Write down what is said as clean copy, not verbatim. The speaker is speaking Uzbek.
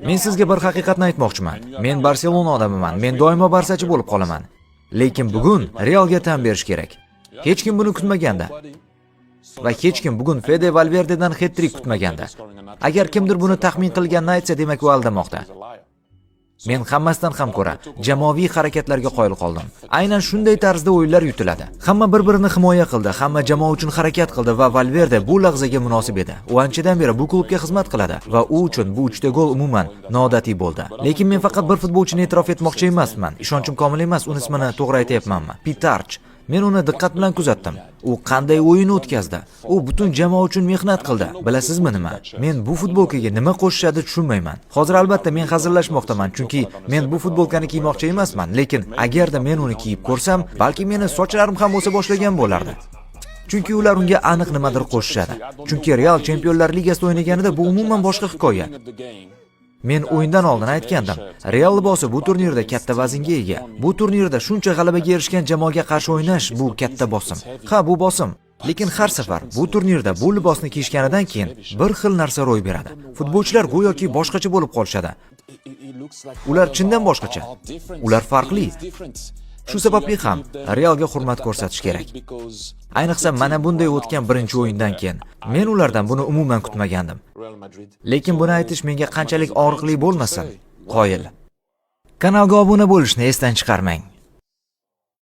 Men sizga bir haqiqatni aytmoqchiman. Men Barselona odamiman. Men doimo Barsachi bo'lib qolaman. Lekin bugun Realga tan berish kerak. Hech kim buni kutmaganda. Va hech kim bugun Fede Valverdedan hat-trick kutmaganda. Agar kimdir buni taxmin qilganini aytsa, demak u aldamoqda. Men hammasidan ham ko'ra jamoaviy harakatlarga qoyil qoldim. Aynan shunday tarzda o'yinlar yutiladi. Hamma bir-birini himoya qildi, hamma jamoa uchun harakat qildi va Valverde bu lahzaga munosib edi. U anchadan beri bu klubga xizmat qiladi va u uchun bu 3 ta gol umuman noodatiy bo'ldi. Lekin men faqat bir futbolchini e'tirof etmoqchi emasman. Ishonchim komil emas, uni ismini to'g'ri aytayapmanmi? Pitarch. Men uni diqqat bilan kuzatdim. U qanday o'yin o'tkazdi? U butun jamoa uchun mehnat qildi. Bilasizmi nima? Men bu futbolkaga nima qo'shishadi tushunmayman. Hozir albatta men hazillashmoqdaman, chunki men bu futbolkani kiymoqchi emasman, lekin agarda men uni kiyib ko'rsam, balki meni sochlarim ham o'sa boshlagan bo'lardi. Chunki ular unga aniq nimadir qo'shishadi. Chunki Real Chempionlar Ligasida o'ynaganida bu umuman boshqa hikoya. Men o'yindan oldin aytgandim. Real libosi bu turnirda katta vaznga ega. Bu turnirda shuncha g'alabaga erishgan jamoaga qarshi o'ynash bu katta bosim. Ha, bu bosim. Lekin har safar bu turnirda bu libosni kiyishganidan keyin bir xil narsa ro'y beradi. Futbolchilar go'yoki boshqacha bo'lib qolishadi. Ular chindan boshqacha. Ular farqli. Shu sababli ham Realga hurmat ko'rsatish kerak. Ayniqsa mana bunday o'tgan birinchi o'yindan keyin men ulardan buni umuman kutmagandim. Lekin buni aytish menga qanchalik og'riqli bo'lmasin, qoyil. Kanalga obuna bo'lishni esdan chiqarmang.